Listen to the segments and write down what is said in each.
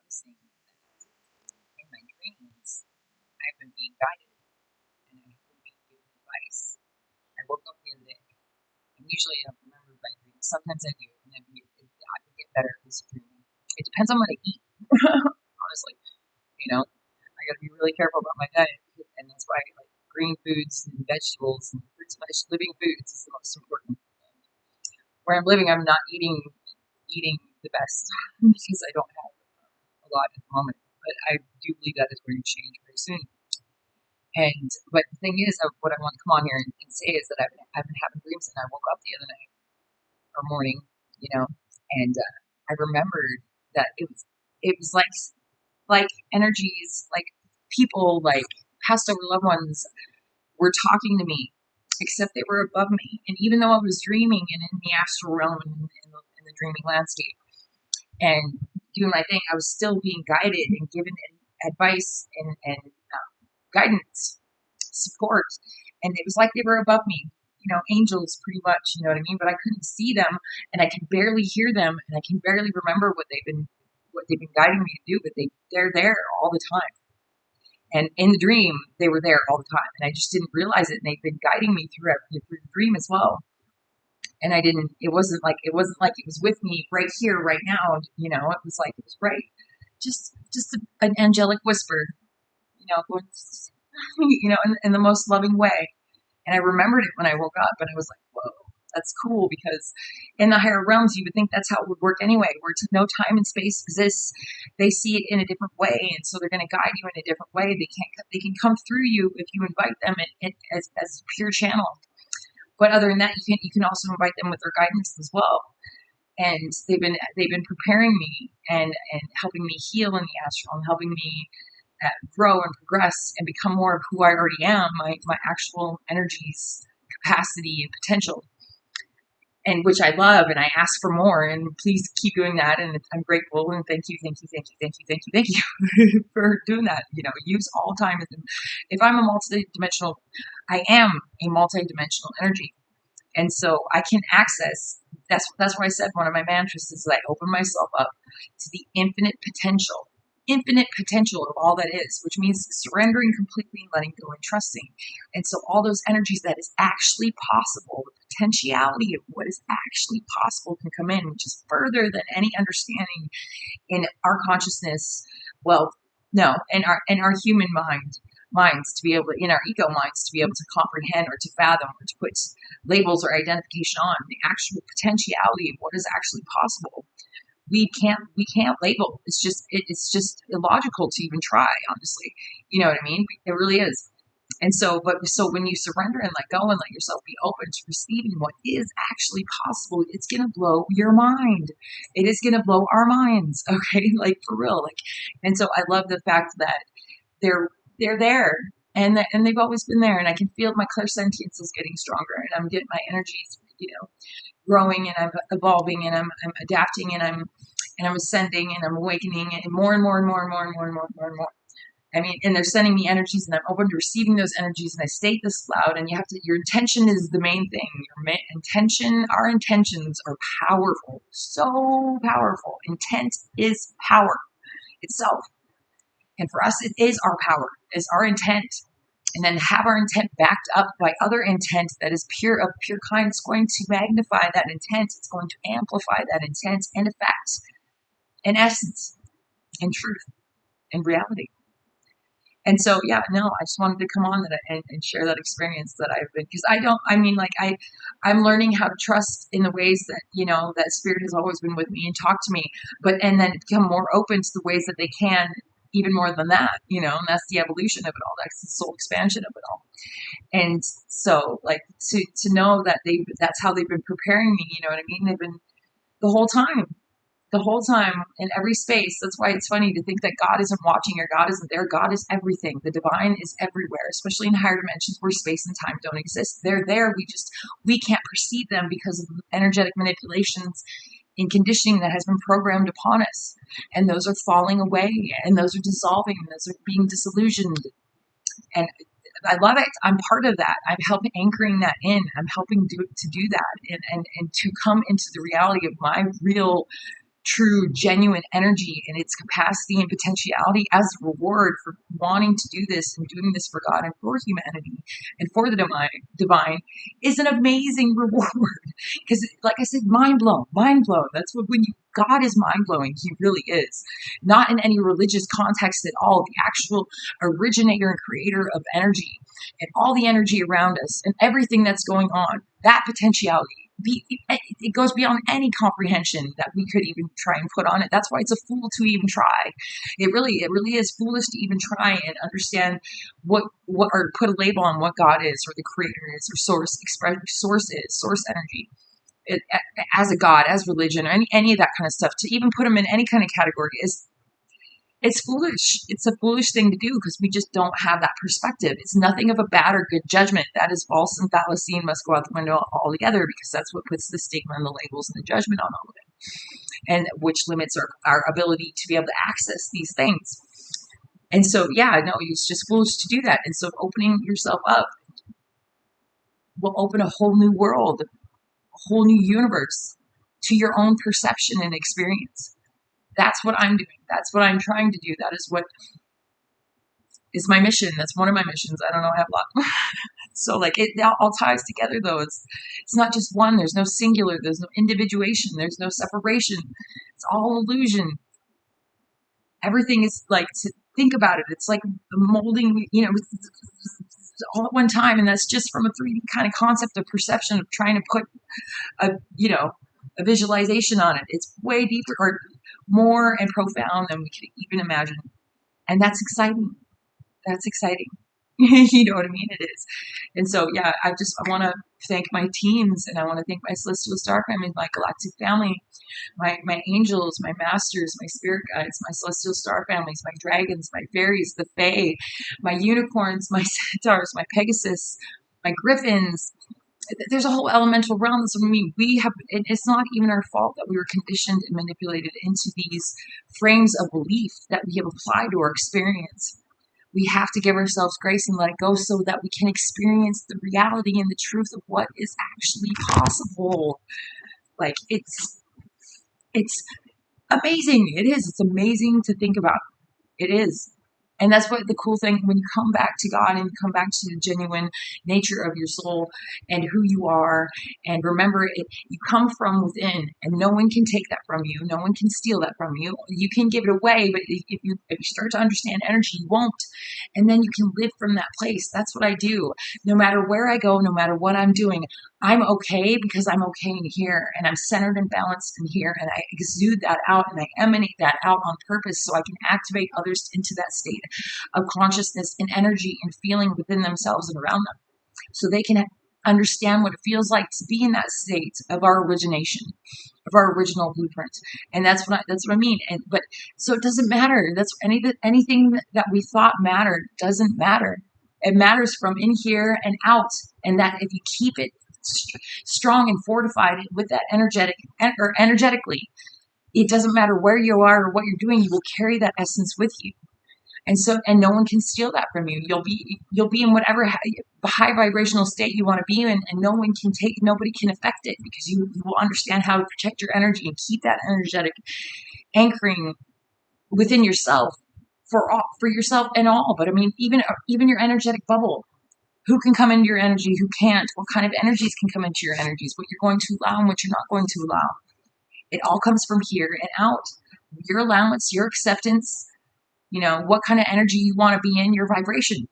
noticing that in my dreams, I've been being guided and I've been being given advice. I woke up the other day, and usually I don't remember my dreams. Sometimes I do, and I can get better at this dreaming. It depends on what I eat, honestly. I got to be really careful about my diet, and that's why like green foods and vegetables and fruits and living foods is the most important. Where I'm living, I'm not eating the best because I don't have a lot at the moment. But I do believe that is going to change very soon. But the thing is, what I want to come on here and say is that I've been having dreams, and I woke up the other night or morning, you know, and I remembered that it was like energies, like people, like passed over loved ones were talking to me, except they were above me. And even though I was dreaming and in the astral realm and in the dreaming landscape and doing my thing, I was still being guided and given advice and guidance, support. And it was like they were above me, angels pretty much, you know what I mean? But I couldn't see them and I could barely hear them and I can barely remember what they've been guiding me to do, but they're there all the time. And in the dream, they were there all the time, and I just didn't realize it. And they've been guiding me through the dream as well. And I didn't. It wasn't like it was with me right here, right now. It was like it was right, just an angelic whisper, going, in the most loving way. And I remembered it when I woke up, and I was like, whoa. That's cool because in the higher realms, you would think that's how it would work anyway, where no time and space exists. They see it in a different way, and so they're going to guide you in a different way. They can come through you if you invite them as a pure channel. But other than that, you can also invite them with their guidance as well. And they've been preparing me and helping me heal in the astral and helping me grow and progress and become more of who I already am, my actual energies, capacity, and potential. And which I love, and I ask for more, and please keep doing that. And I'm grateful, and thank you for doing that. Use all time. If I'm a multidimensional, I am a multidimensional energy, and so I can access. That's why I said one of my mantras is that I open myself up to the infinite potential of all that is, which means surrendering completely and letting go and trusting. And so all those energies that is actually possible, the potentiality of what is actually possible can come in, which is further than any understanding in our consciousness. Well, no, in our human minds to be able to, in our ego minds to be able to comprehend or to fathom or to put labels or identification on the actual potentiality of what is actually possible. We can't label. It's just illogical to even try, honestly. You know what I mean? It really is. And so when you surrender and let go and let yourself be open to receiving what is actually possible, it's gonna blow your mind. It is gonna blow our minds, okay? Like for real. And so I love the fact that they're there and they've always been there, and I can feel my clairsentience is getting stronger, and I'm getting my energies, growing, and I'm evolving, and I'm adapting, and I'm ascending, and I'm awakening, and more and more and more and more and more and more and more and more. I mean, and they're sending me energies, and I'm open to receiving those energies, and I state this loud, and your intention is the main thing. Our intentions are powerful, so powerful. Intent is power itself. And for us, it is our power, it's our intent. And then have our intent backed up by other intent that is of pure kind. It's going to magnify that intent. It's going to amplify that intent in effect, in essence, in truth, in reality. And so, yeah, no, I just wanted to come on and share that experience that I've been, because I'm learning how to trust in the ways that, that spirit has always been with me and talk to me, and then become more open to the ways that they can, even more than that, and that's the evolution of it all. That's the soul expansion of it all. And so, to know that that's how they've been preparing me, you know what I mean? They've been the whole time in every space. That's why it's funny to think that God isn't watching or God isn't there. God is everything. The divine is everywhere, especially in higher dimensions where space and time don't exist. They're there. We can't perceive them because of energetic manipulations in conditioning that has been programmed upon us. And those are falling away, and those are dissolving, and those are being disillusioned. And I love it. I'm part of that. I'm helping anchoring that in. I'm helping to do that and to come into the reality of my real true, genuine energy and its capacity and potentiality as a reward for wanting to do this and doing this for God and for humanity and for the divine is an amazing reward. Because, like I said, mind blown, mind blown. That's what God is mind blowing. He really is. Not in any religious context at all. The actual originator and creator of energy and all the energy around us and everything that's going on. That potentiality. It goes beyond any comprehension that we could even try and put on it. That's why it's a fool to even try. It really is foolish to even try and understand what or put a label on what God is or the creator is or source energy. As a God, as religion, or any of that kind of stuff, to even put them in any kind of category it's foolish. It's a foolish thing to do because we just don't have that perspective. It's nothing of a bad or good judgment. That is false and fallacy and must go out the window altogether, because that's what puts the stigma and the labels and the judgment on all of it, and which limits our ability to be able to access these things. And so, yeah, no, it's just foolish to do that. And so opening yourself up will open a whole new world, a whole new universe to your own perception and experience. That's what I'm doing. That's what I'm trying to do. That is what is my mission. That's one of my missions. I don't know. I have a lot. So like it all ties together though. It's not just one. There's no singular. There's no individuation. There's no separation. It's all illusion. Everything is like, to think about it. It's like molding, all at one time. And that's just from a 3D kind of concept of perception of trying to put a visualization on it. It's way deeper or more and profound than we could even imagine. And that's exciting. That's exciting. You know what I mean? It is. And so, yeah, I want to thank my teams, and I want to thank my celestial star family, my galactic family, my angels, my masters, my spirit guides, my celestial star families, my dragons, my fairies, the fae, my unicorns, my centaurs, my pegasus, my griffins. There's a whole elemental realm. So, I mean, it's not even our fault that we were conditioned and manipulated into these frames of belief that we have applied to our experience. We have to give ourselves grace and let it go so that we can experience the reality and the truth of what is actually possible. Like, it's amazing. It is. It's amazing to think about. It is. And that's what the cool thing, when you come back to God and you come back to the genuine nature of your soul and who you are, and remember it, you come from within, and no one can take that from you. No one can steal that from you. You can give it away, but if you start to understand energy, you won't. And then you can live from that place. That's what I do. No matter where I go, no matter what I'm doing, I'm okay because I'm okay in here, and I'm centered and balanced in here, and I exude that out and I emanate that out on purpose so I can activate others into that state of consciousness and energy and feeling within themselves and around them, so they can understand what it feels like to be in that state of our origination, of our original blueprint. And that's what I mean. But so it doesn't matter. That's anything that we thought mattered doesn't matter. It matters from in here and out. And that if you keep it strong and fortified with that energetically, it doesn't matter where you are or what you're doing, you will carry that essence with you. And no one can steal that from you. You'll be in whatever high vibrational state you want to be in, and nobody can affect it, because you will understand how to protect your energy and keep that energetic anchoring within yourself for yourself and all. But I mean, even your energetic bubble. Who can come into your energy? Who can't? What kind of energies can come into your energies? What you're going to allow and what you're not going to allow. It all comes from here and out. Your allowance, your acceptance. What kind of energy you want to be in, your vibration.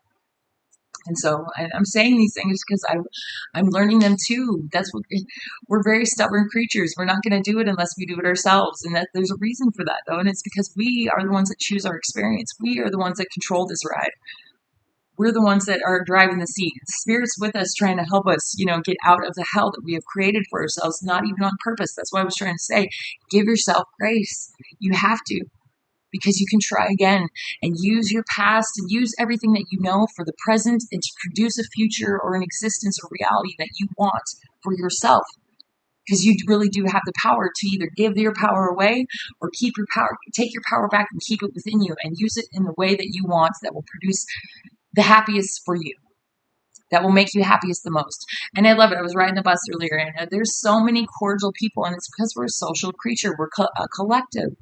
And so I'm saying these things because I'm learning them too. We're very stubborn creatures. We're not going to do it unless we do it ourselves. And that there's a reason for that, though. And it's because we are the ones that choose our experience. We are the ones that control this ride. We're the ones that are driving the seat. Spirit's with us, trying to help us, get out of the hell that we have created for ourselves, not even on purpose. That's why I was trying to say, give yourself grace. You have to. Because you can try again and use your past and use everything that you know for the present, and to produce a future or an existence or reality that you want for yourself. Because you really do have the power to either give your power away or take your power back and keep it within you and use it in the way that you want, that will produce the happiest for you. that will make you happiest the most. And I love it. I was riding the bus earlier, and there's so many cordial people, and it's because we're a social creature. We're a collective.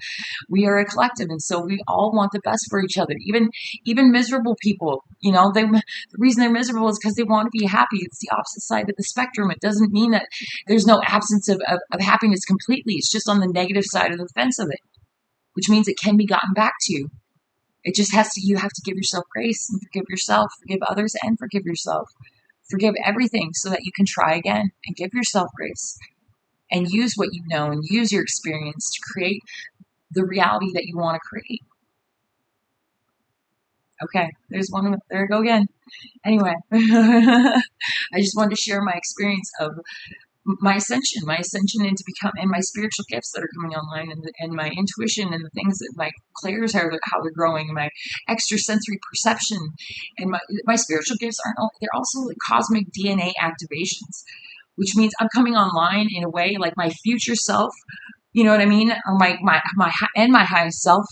We are a collective, and so we all want the best for each other. Even miserable people, the reason they're miserable is because they want to be happy. It's the opposite side of the spectrum. It doesn't mean that there's no absence of happiness completely. It's just on the negative side of the fence of it, which means it can be gotten back to you. It just you have to give yourself grace and forgive yourself, forgive others and forgive yourself. Forgive everything so that you can try again and give yourself grace and use what you know and use your experience to create the reality that you want to create. Okay, there's one. There I go again. Anyway, I just wanted to share my experience of my ascension into and my spiritual gifts that are coming online, and my intuition and the things that my clairs how they're growing, and my extrasensory perception, and my spiritual gifts they're also like cosmic DNA activations, which means I'm coming online in a way like my future self. You know what I mean? Or my highest self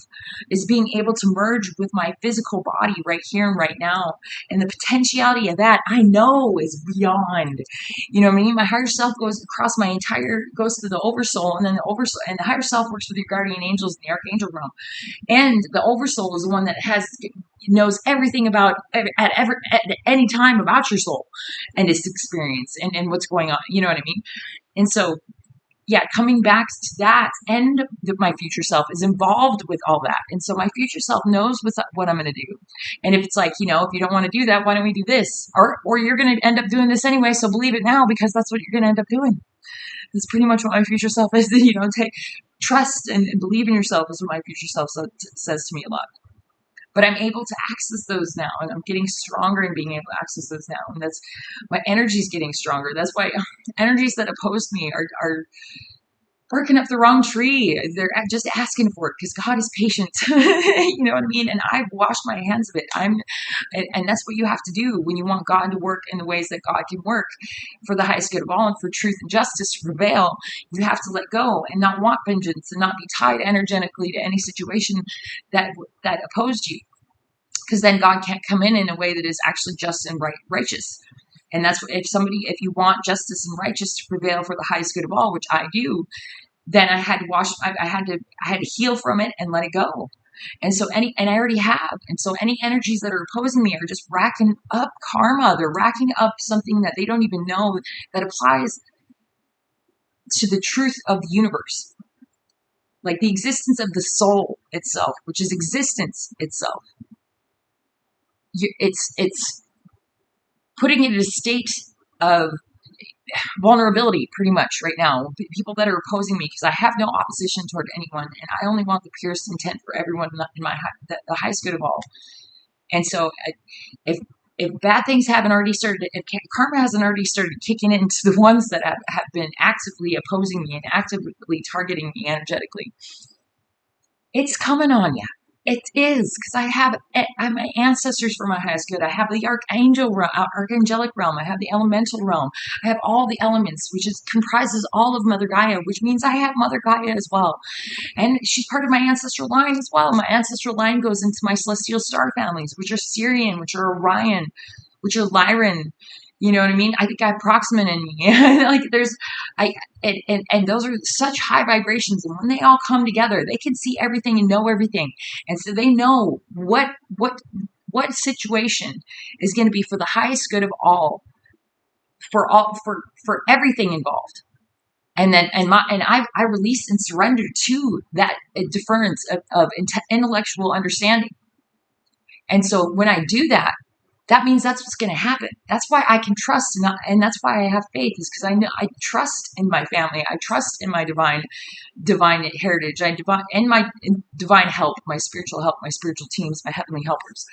is being able to merge with my physical body right here and right now. And the potentiality of that I know is beyond, you know what I mean? My higher self goes across goes to the oversoul, and then the oversoul and the higher self works with your guardian angels in the archangel realm. And the oversoul is the one that knows everything about at any time about your soul and its experience and what's going on. You know what I mean? And so, yeah, coming back to that, and my future self is involved with all that. And so my future self knows what I'm going to do. And if it's like, if you don't want to do that, why don't we do this? Or you're going to end up doing this anyway, so believe it now, because that's what you're going to end up doing. That's pretty much what my future self is. Take trust and believe in yourself is what my future self says to me a lot. But I'm able to access those now, and I'm getting stronger in being able to access those now. And that's my energy is getting stronger. That's why energies that oppose me are barking up the wrong tree. They're just asking for it because God is patient. You know what I mean? And I've washed my hands of it. And that's what you have to do when you want God to work in the ways that God can work for the highest good of all and for truth and justice to prevail. You have to let go and not want vengeance and not be tied energetically to any situation that opposed you. Because then God can't come in a way that is actually just and righteous. And that's what, if you want justice and righteousness to prevail for the highest good of all, which I do, then I had to heal from it and let it go. And so and I already have. And so any energies that are opposing me are just racking up karma. They're racking up something that they don't even know that applies to the truth of the universe. Like the existence of the soul itself, which is existence itself. It's putting it in a state of vulnerability pretty much right now. People that are opposing me, because I have no opposition toward anyone, and I only want the purest intent for everyone in the highest good of all. And so if bad things haven't already started, if karma hasn't already started kicking into the ones that have been actively opposing me and actively targeting me energetically, it's coming on you. It is, because I have my ancestors for my highest good. I have the archangelic realm. I have the elemental realm. I have all the elements, which comprises all of Mother Gaia, which means I have Mother Gaia as well. And she's part of my ancestral line as well. My ancestral line goes into my celestial star families, which are Sirian, which are Orion, which are Lyran. You know what I mean? I think I have Proxima in me. And those are such high vibrations. And when they all come together, they can see everything and know everything. And so they know what situation is going to be for the highest good of all, for everything involved. And then, I release and surrender to that deference of intellectual understanding. And so when I do that, that means that's what's going to happen. That's why I can trust, and that's why I have faith, is because I trust in my family. I trust in my divine heritage. And my divine help, my spiritual teams, my heavenly helpers,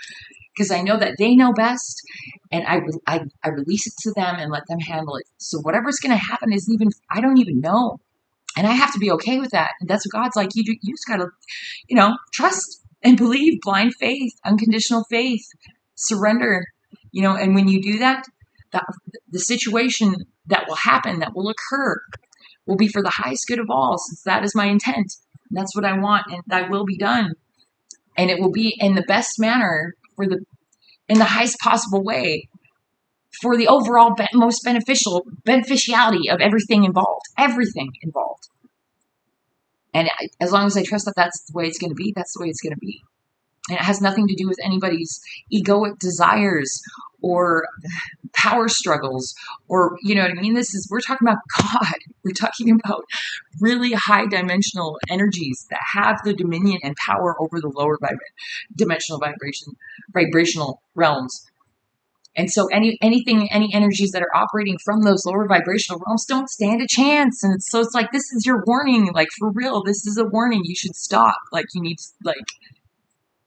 because I know that they know best, and I release it to them and let them handle it. So whatever's going to happen I don't even know, and I have to be okay with that. And that's what God's like. You just got to, trust and believe, blind faith, unconditional faith. Surrender, and when you do that, the situation that will happen, that will occur, will be for the highest good of all, since that is my intent. And that's what I want, and that will be done. And it will be in the best manner in the highest possible way, for the overall most beneficiality of everything involved. And as long as I trust that that's the way it's going to be, that's the way it's going to be. And it has nothing to do with anybody's egoic desires or power struggles, or, you know what I mean? We're talking about God. We're talking about really high dimensional energies that have the dominion and power over the lower dimensional vibrational realms. And so any energies that are operating from those lower vibrational realms don't stand a chance. And so it's like, this is your warning, like, for real, this is a warning. You should stop. Like, you need, like,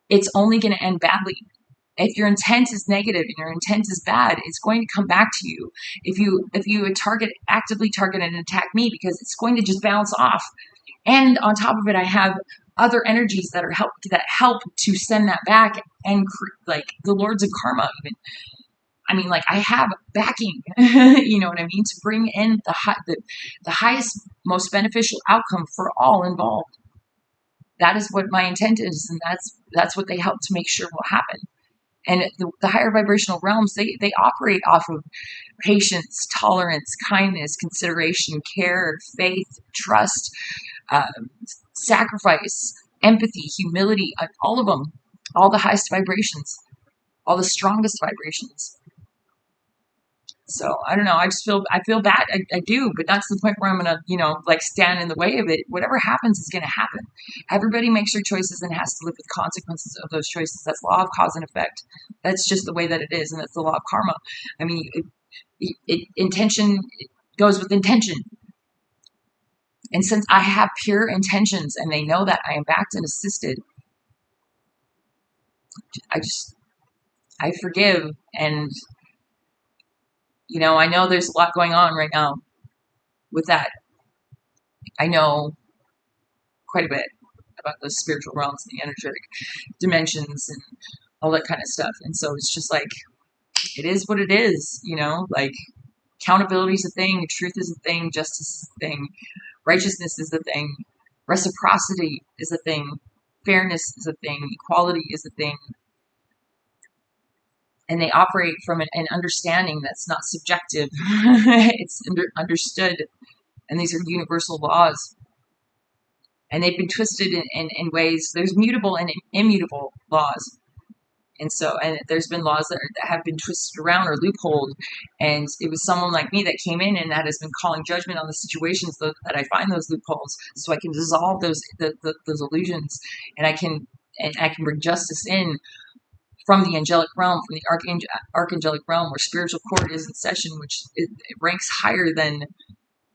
it's only going to end badly. If your intent is negative and your intent is bad, it's going to come back to you. If you actively target and attack me, because it's going to just bounce off. And on top of it, I have other energies that help to send that back, and like the lords of karma even. I mean, like, I have backing, you know what I mean, to bring in the highest, most beneficial outcome for all involved. That is what my intent is, and that's what they help to make sure will happen. And the higher vibrational realms, they operate off of patience, tolerance, kindness, consideration, care, faith, trust, sacrifice, empathy, humility, all of them, all the highest vibrations, all the strongest vibrations. So I don't know. I feel bad. I do, but that's the point where I'm going to, like, stand in the way of it. Whatever happens is going to happen. Everybody makes their choices and has to live with consequences of those choices. That's law of cause and effect. That's just the way that it is. And that's the law of karma. I mean, intention goes with intention. And since I have pure intentions and they know that I am backed and assisted, I forgive. And I know there's a lot going on right now with that. I know quite a bit about those spiritual realms and the energetic dimensions and all that kind of stuff. And so it's just like, it is what it is, like, accountability is a thing, truth is a thing, justice is a thing, righteousness is a thing, reciprocity is a thing, fairness is a thing, equality is a thing. And they operate from an understanding that's not subjective. It's understood. And these are universal laws. And they've been twisted in ways. There's mutable and immutable laws. And there's been laws that have been twisted around or loopholed. And it was someone like me that came in and that has been calling judgment on the situations that I find those loopholes, so I can dissolve those illusions, and I can bring justice in from the angelic realm, from the archangelic realm, where spiritual court is in session, which it ranks higher than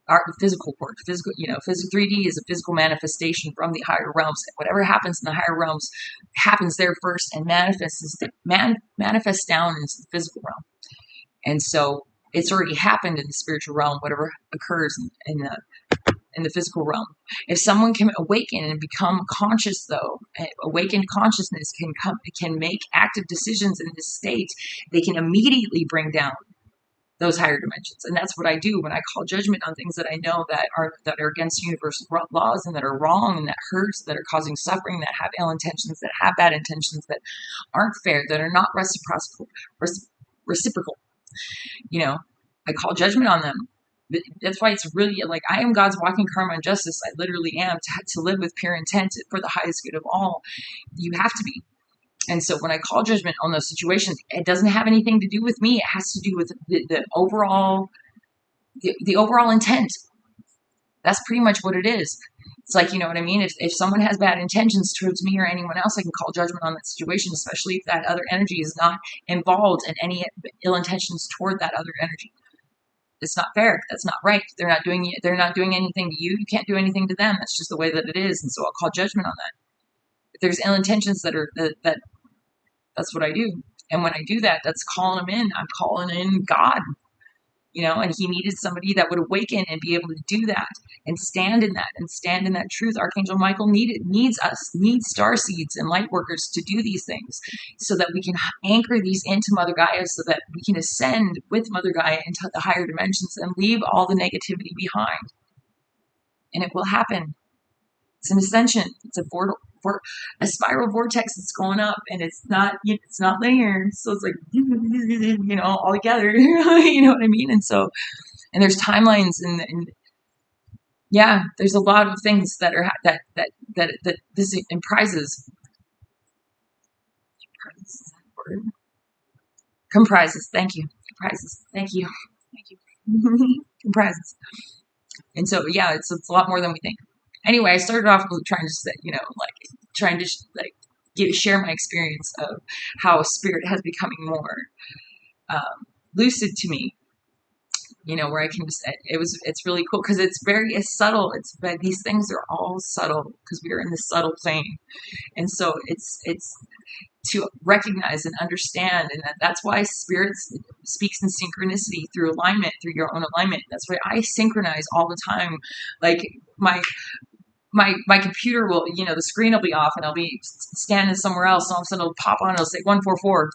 our physical court. Physical 3D is a physical manifestation from the higher realms. Whatever happens in the higher realms happens there first and manifests down into the physical realm. And so it's already happened in the spiritual realm, whatever occurs in the physical realm. If someone can awaken and become conscious, though, awakened consciousness can make active decisions in this state, they can immediately bring down those higher dimensions. And that's what I do when I call judgment on things that I know that are against universal laws and that are wrong and that hurts, that are causing suffering, that have ill intentions, that have bad intentions, that aren't fair, that are not reciprocal. I call judgment on them. That's why it's really like, I am God's walking karma and justice. I literally am. To live with pure intent for the highest good of all, you have to be. And so when I call judgment on those situations, it doesn't have anything to do with me. It has to do with the overall intent. That's pretty much what it is. It's like, you know what I mean? If someone has bad intentions towards me or anyone else, I can call judgment on that situation, especially if that other energy is not involved in any ill intentions toward that other energy. It's not fair. That's not right. They're not doing anything to you. You can't do anything to them. That's just the way that it is. And so I'll call judgment on that. If there's ill intentions that's what I do. And when I do that, that's calling them in. I'm calling in God, and he needed somebody that would awaken and be able to do that and stand in that truth. Archangel Michael needs starseeds and light workers to do these things so that we can anchor these into Mother Gaia, so that we can ascend with Mother Gaia into the higher dimensions and leave all the negativity behind. And it will happen. It's an ascension. It's a a spiral vortex that's going up, and it's not linear. So it's like, all together, you know what I mean? And so, and there's timelines, and yeah, there's a lot of things that are that this comprises. Comprises. Thank you. Comprises. Thank you. Thank you. Comprises. And so, yeah, it's a lot more than we think. Anyway, I started off with trying to say, trying to share my experience of how spirit has becoming more lucid to me. Where I can just, it's really cool because it's subtle. But these things are all subtle because we are in the subtle plane. And so it's to recognize and understand, and that's why spirit speaks in synchronicity through alignment, through your own alignment. That's why I synchronize all the time. Like my computer will, the screen will be off, and I'll be standing somewhere else, and all of a sudden it'll pop on, and it'll say 144,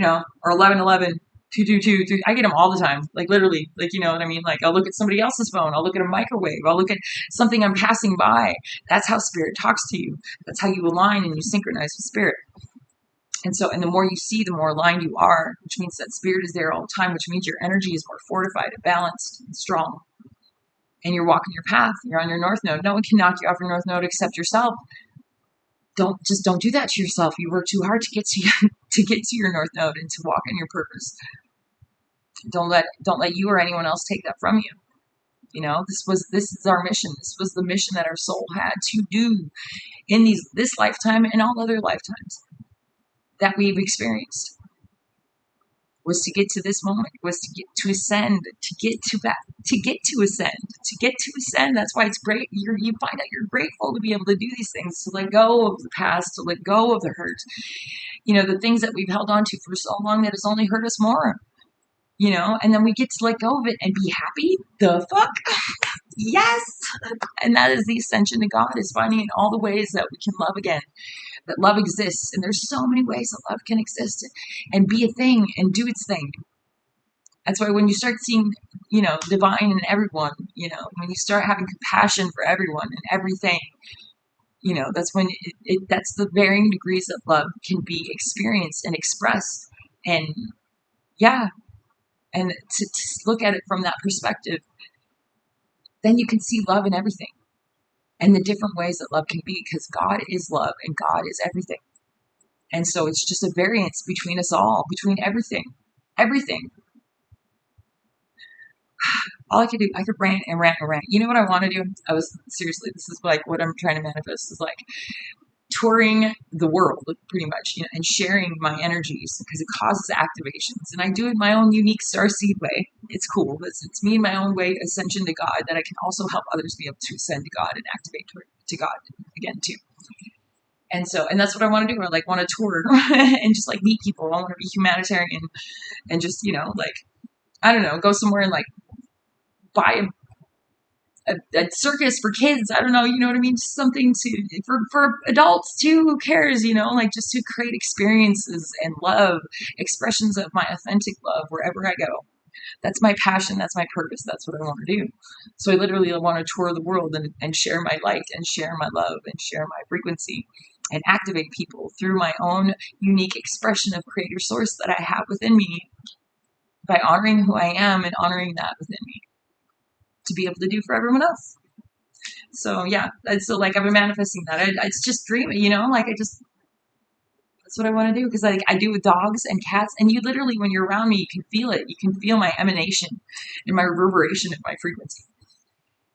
or 1111. 222. I get them all the time, like literally, like, you know what I mean? Like, I'll look at somebody else's phone, I'll look at a microwave, I'll look at something I'm passing by. That's how spirit talks to you. That's how you align and you synchronize with spirit. And so, and the more you see, the more aligned you are, which means that spirit is there all the time, which means your energy is more fortified and balanced and strong. And you're walking your path. You're on your north node. No one can knock you off your north node except yourself. Don't do that to yourself. You work too hard to get to your north node and to walk in your purpose. Don't let you or anyone else take that from you. This is our mission. This was the mission that our soul had to do in this lifetime and all other lifetimes that we've experienced, was to get to this moment, was to get to ascend, to get to ascend. That's why it's great. You find out you're grateful to be able to do these things, to let go of the past, to let go of the hurt, the things that we've held on to for so long that has only hurt us more, and then we get to let go of it and be happy. The fuck? Yes. And that is the ascension to God, is finding in all the ways that we can love again, that love exists. And there's so many ways that love can exist and be a thing and do its thing. That's why when you start seeing, divine in everyone, when you start having compassion for everyone and everything, that's when that's the varying degrees that love can be experienced and expressed. And yeah, and to look at it from that perspective, then you can see love in everything and the different ways that love can be, because God is love and God is everything. And so it's just a variance between us all, between everything. All I could do, I could rant and rant and rant. You know what I want to do? Seriously, this is like what I'm trying to manifest, is like touring the world, pretty much, and sharing my energies, because it causes activations. And I do it my own unique starseed way. It's cool. It's me in my own way, ascension to God, that I can also help others be able to ascend to God and activate to God again too. And so, and that's what I want to do. I want to tour and just meet people. I want to be humanitarian and just, I don't know, go somewhere and buy a circus for kids. I don't know, you know what I mean? Just something for adults too. Who cares, just to create experiences and love, expressions of my authentic love wherever I go. That's my passion. That's my purpose. That's what I want to do. So I literally want to tour the world and share my light and share my love and share my frequency and activate people through my own unique expression of creator source that I have within me, by honoring who I am and honoring that within me, to be able to do for everyone else. So yeah, so I've been manifesting that. It's just dreaming, that's what I want to do, because I do with dogs and cats, and you literally, when you're around me, you can feel it. You can feel my emanation and my reverberation of my frequency,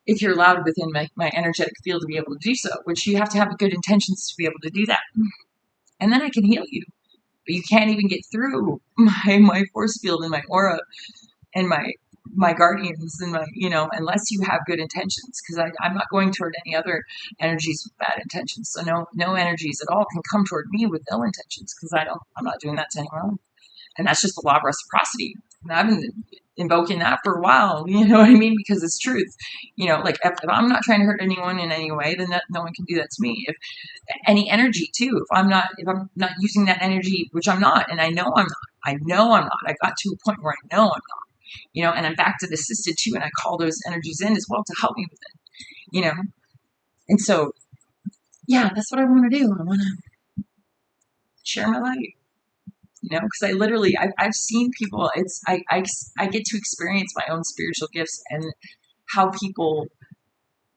if you're allowed within my energetic field to be able to do so, which you have to have good intentions to be able to do that. And then I can heal you. But you can't even get through my force field and my aura and my guardians and unless you have good intentions, because I'm not going toward any other energies with bad intentions. So no energies at all can come toward me with ill intentions, because I'm not doing that to anyone. And that's just the law of reciprocity. And I've been invoking that for a while, you know what I mean? Because it's truth. If I'm not trying to hurt anyone in any way, then no one can do that to me. If any energy too, if I'm not using that energy, which I'm not, and I know I'm not. I got to a point where I know I'm not, and I'm back to the assisted too, and I call those energies in as well to help me with it, And so yeah, that's what I want to do. I want to share my light, because I literally, I've seen people, I get to experience my own spiritual gifts and how people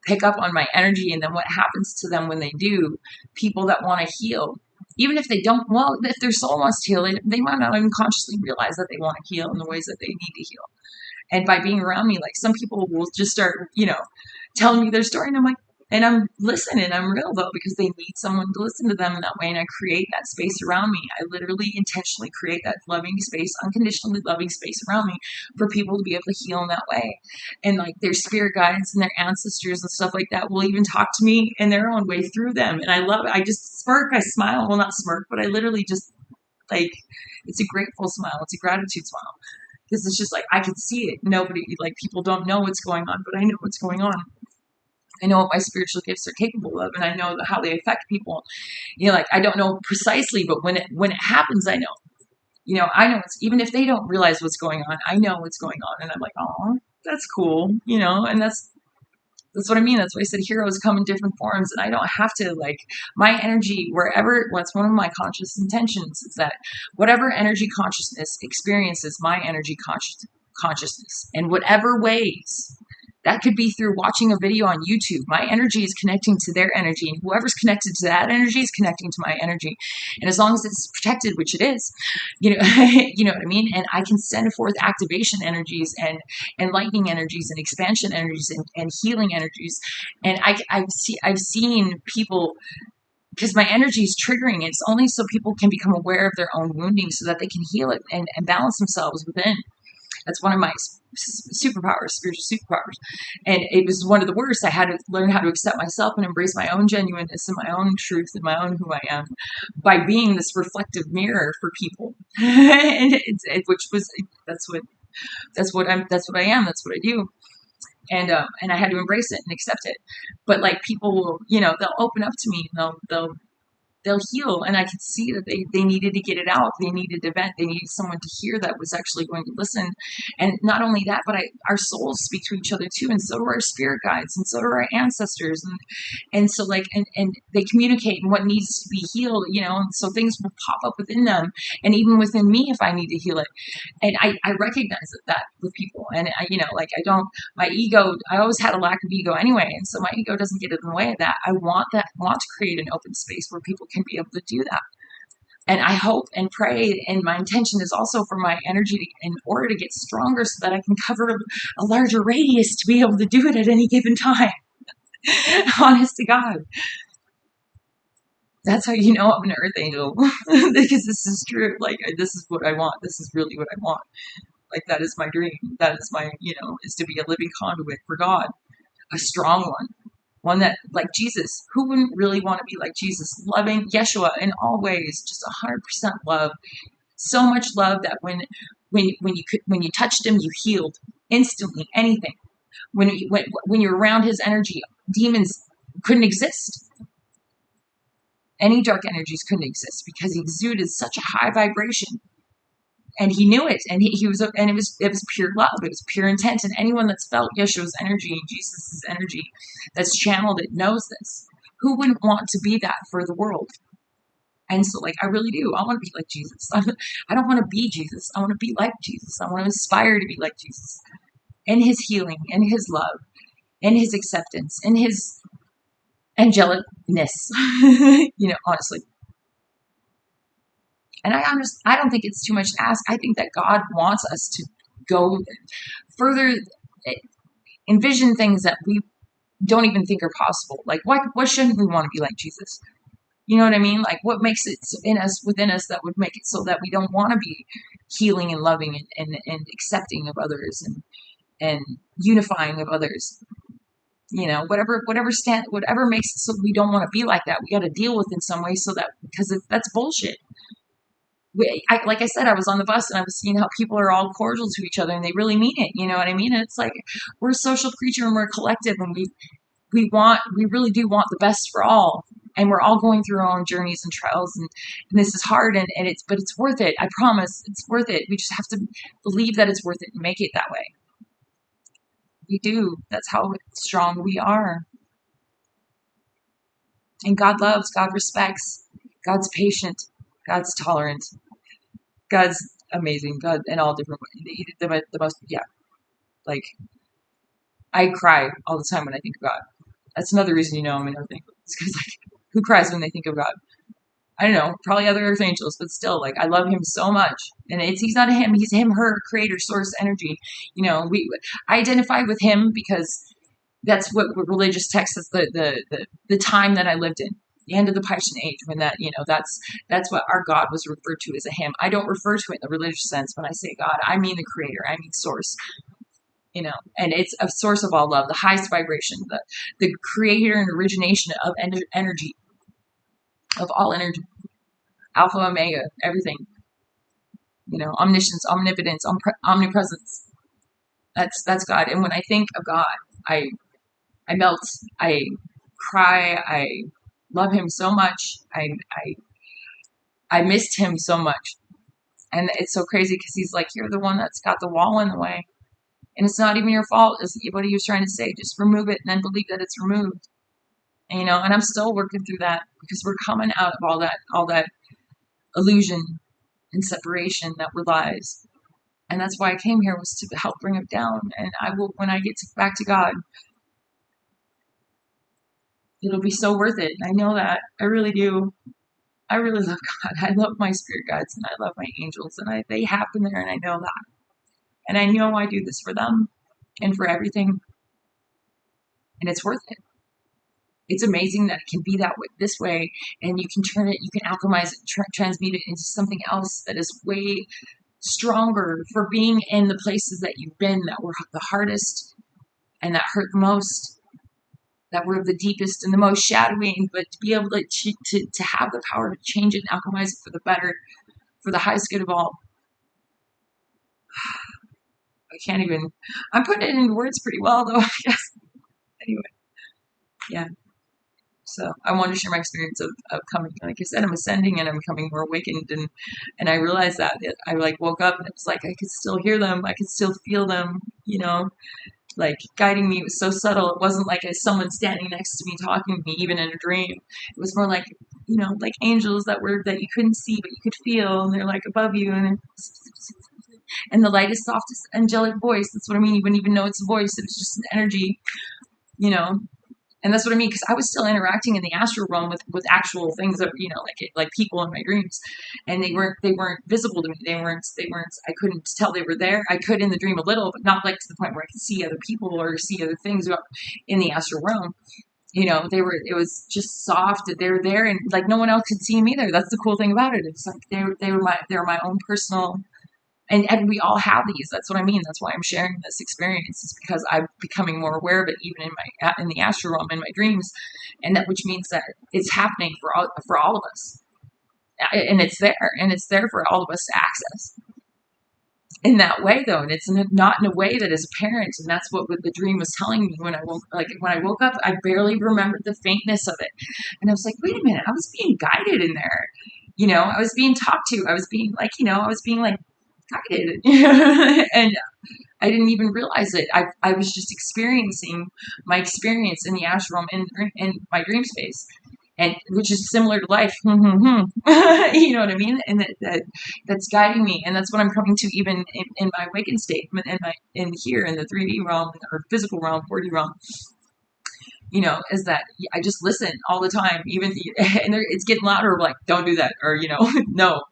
pick up on my energy, and then what happens to them when they do. People that want to heal, even if they don't, well, if their soul wants to heal, they might not even consciously realize that they want to heal in the ways that they need to heal. And by being around me, like some people will just start, telling me their story, and I'm like, and I'm listening. I'm real though, because they need someone to listen to them in that way. And I create that space around me. I literally intentionally create that loving space, unconditionally loving space around me for people to be able to heal in that way. And like their spirit guides and their ancestors and stuff like that will even talk to me in their own way through them. And I love it. I just smirk, I smile. Well, not smirk, but I literally just like, it's a grateful smile. It's a gratitude smile. Because it's just like, I can see it. Nobody, like, people don't know what's going on, but I know what's going on. I know what my spiritual gifts are capable of, and I know how they affect people. Like, I don't know precisely, but when it happens, I know. I know it's, even if they don't realize what's going on, I know what's going on, and I'm like, oh, that's cool, and that's what I mean. That's why I said heroes come in different forms, and I don't have to, like, my energy wherever. What's one of my conscious intentions is that whatever energy consciousness experiences my energy consciousness in whatever ways. That could be through watching a video on YouTube. My energy is connecting to their energy, and whoever's connected to that energy is connecting to my energy. And as long as it's protected, which it is, you know what I mean? And I can send forth activation energies and enlightening energies and expansion energies and healing energies. And I've seen people, because my energy is triggering. It's only so people can become aware of their own wounding so that they can heal it and balance themselves within. That's one of my superpowers, spiritual superpowers. And it was one of the worst. I had to learn how to accept myself and embrace my own genuineness and my own truth and my own who I am by being this reflective mirror for people. And which was, that's what I am. That's what I do. And I had to embrace it and accept it. But like people will, they'll open up to me, and they'll heal, and I could see that they needed to get it out. They needed to vent. They needed someone to hear that was actually going to listen. And not only that, but our souls speak to each other too, and so do our spirit guides, and so do our ancestors, and so like and they communicate and what needs to be healed, and so things will pop up within them, and even within me if I need to heal it. And I recognize that with people, and like I don't, my ego, I always had a lack of ego anyway, and so my ego doesn't get in the way of that. I want to create an open space where people can be able to do that. And I hope and pray, and my intention is also for my energy in order to get stronger so that I can cover a larger radius to be able to do it at any given time. Honest to God. That's how you know I'm an earth angel. Because this is true. Like, this is what I want. This is really what I want. Like, that is my dream. That is my, is to be a living conduit for God. A strong one that, like Jesus, who wouldn't really want to be like Jesus, loving Yeshua in all ways, just 100% love, so much love that when you touched him, you healed instantly. Anything. When you're around his energy, demons couldn't exist. Any dark energies couldn't exist because he exuded such a high vibration. And he knew it, and he was, and it was pure love. It was pure intent. And anyone that's felt Yeshua's energy, Jesus's energy, that's channeled it, knows this. Who wouldn't want to be that for the world? And so, like, I really do. I want to be like Jesus. I don't want to be Jesus. I want to be like Jesus. I want to aspire to be like Jesus, in his healing, in his love, in his acceptance, in his angelicness. Honestly. And I don't think it's too much to ask. I think that God wants us to go further, envision things that we don't even think are possible. Like, what shouldn't we want to be like Jesus? You know what I mean? Like, what makes it within us that would make it so that we don't want to be healing and loving and accepting of others and unifying of others? Whatever makes it so we don't want to be like that, we got to deal with in some way, so that, because that's bullshit. Like I said, I was on the bus and I was seeing how people are all cordial to each other and they really mean it. You know what I mean? And it's like, we're a social creature and we're a collective, and we really do want the best for all. And we're all going through our own journeys and trials, and this is hard, but it's worth it. I promise it's worth it. We just have to believe that it's worth it and make it that way. We do. That's how strong we are. And God loves, God respects, God's patient, God's tolerant, God's amazing, God in all different ways. He did the most, yeah. Like, I cry all the time when I think of God. That's another reason you know I'm another thing. It's because, like, who cries when they think of God? I don't know, probably other archangels, but still, like, I love him so much. And he's not a him, he's him, her, creator, source, energy. I identify with him because that's what religious text is, the time that I lived in, the end of the Piscean age, when that's what our God was referred to as a him. I don't refer to it in the religious sense. When I say God, I mean the creator, I mean source, and it's a source of all love, the highest vibration, the creator and origination of energy, of all energy, alpha, omega, everything, omniscience, omnipotence, omnipresence. That's God. And when I think of God, I I melt. I cry. I love him so much. I missed him so much. And it's so crazy because he's like, you're the one that's got the wall in the way. And it's not even your fault. Is what he was trying to say. Just remove it and then believe that it's removed. And I'm still working through that because we're coming out of all that illusion and separation that were lies. And that's why I came here, was to help bring it down. And I will, when I get back to God, it'll be so worth it. I know that. I really do. I really love God. I love my spirit guides and I love my angels, and they happen there, and I know that. And I know I do this for them and for everything, and it's worth it. It's amazing that it can be that way, this way, and you can turn it, you can alchemize it, transmute it into something else that is way stronger for being in the places that you've been that were the hardest and that hurt the most, that were the deepest and the most shadowy, but to be able to have the power to change it and alchemize it for the better, for the highest good of all. I can't even, I'm putting it into words pretty well though, I guess. Anyway, yeah. So I wanted to share my experience of coming, like I said, I'm ascending and I'm becoming more awakened, and I realized that I like woke up and it was like I could still hear them, I could still feel them, like guiding me. It was so subtle. It wasn't like someone standing next to me talking to me, even in a dream. It was more like, like angels that you couldn't see but you could feel, and they're like above you, and the lightest, softest, angelic voice. That's what I mean. You wouldn't even know it's a voice. It was just an energy, you know. And that's what I mean, because I was still interacting in the astral realm with actual things that, like people in my dreams, and they weren't visible to me. They weren't. I couldn't tell they were there. I could in the dream a little, but not like to the point where I could see other people or see other things in the astral realm. It was just soft. They were there, and like no one else could see them either. That's the cool thing about it. It's like they were my own personal. And we all have these. That's what I mean. That's why I'm sharing this experience. Is because I'm becoming more aware of it, even in the astral realm, in my dreams, and that, which means that it's happening for all of us, and it's there for all of us to access in that way, though. And it's not in a way that is apparent. And that's what the dream was telling me when I woke up. I barely remembered the faintness of it, and I was like, wait a minute, I was being guided in there. I was being talked to. I was being like guided. And I didn't even realize it. I was just experiencing my experience in the ashram in my dream space, and which is similar to life. You know what I mean? And that's guiding me, and that's what I'm coming to even in my awakened state, in here in the 3D realm or physical realm, 4D realm. Is that I just listen all the time, even and it's getting louder. Like, don't do that, or no.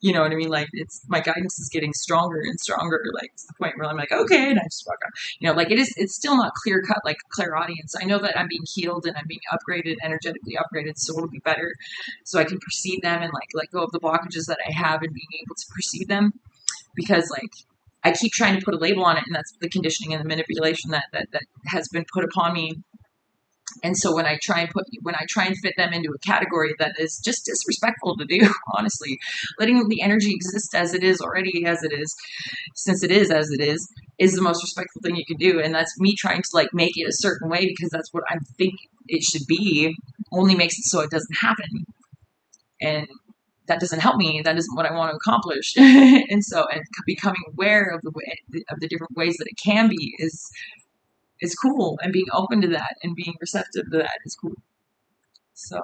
You know what I mean? Like, it's my guidance is getting stronger and stronger, like to the point where I'm like, okay, and I just walk on. Like it's still not clear cut, like clairaudience. I know that I'm being healed and I'm being upgraded, energetically upgraded, so it'll be better, so I can perceive them and like let go of the blockages that I have and being able to perceive them. Because like I keep trying to put a label on it, and that's the conditioning and the manipulation that has been put upon me. And so when I try and fit them into a category that is just disrespectful to do, honestly, letting the energy exist as it is, already as it is, since it is as it is the most respectful thing you can do. And that's me trying to like make it a certain way because that's what I think it should be, only makes it so it doesn't happen. And that doesn't help me. That isn't what I want to accomplish. And becoming aware of the different ways that it can be is cool, and being open to that and being receptive to that is cool. So,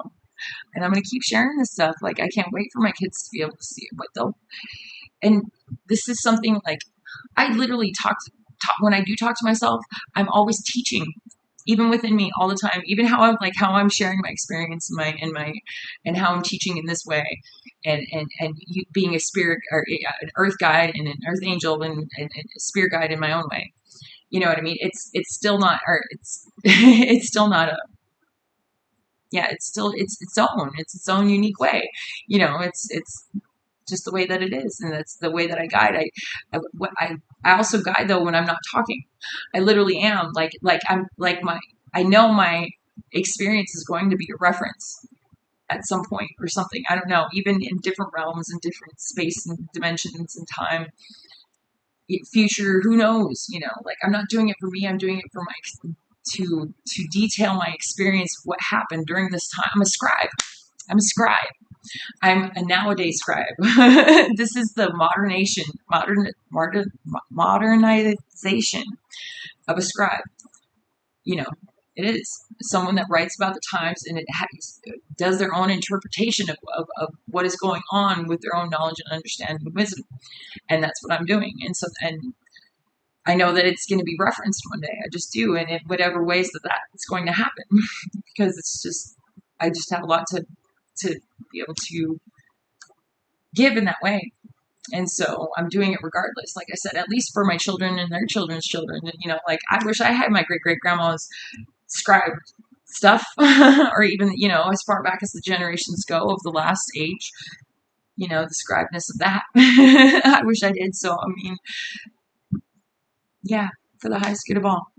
and I'm going to keep sharing this stuff. Like, I can't wait for my kids to be able to see it, but they'll, and this is something like I literally talk when I do talk to myself, I'm always teaching, even within me all the time, even how I'm sharing my experience and how I'm teaching in this way, and you, being a spirit or an earth guide and an earth angel and a spirit guide in my own way. You know what I mean? It's still not, or it's it's still not a, yeah, it's still it's its own unique way. You know, it's just the way that it is, and that's the way that I guide. I also guide though when I'm not talking. I literally am like I'm like my I know my experience is going to be a reference at some point or something. I don't know, even in different realms and different space and dimensions and time, future, who knows, you know, like I'm not doing it for me, I'm doing it for my to detail my experience, what happened during this time. I'm a scribe. I'm a nowadays scribe. This is the modernization of a scribe. You know, it is someone that writes about the times and does their own interpretation of what is going on with their own knowledge and understanding and wisdom. And that's what I'm doing. And so, and I know that it's going to be referenced one day. I just do. And in whatever ways that's going to happen, because it's just, I just have a lot to be able to give in that way. And so I'm doing it regardless. Like I said, at least for my children and their children's children. And, you know, like I wish I had my great great grandma's scribe stuff, or even, you know, as far back as the generations go of the last age, you know, the scribeness of that. I wish I did. So, I mean, yeah, for the highest good of all.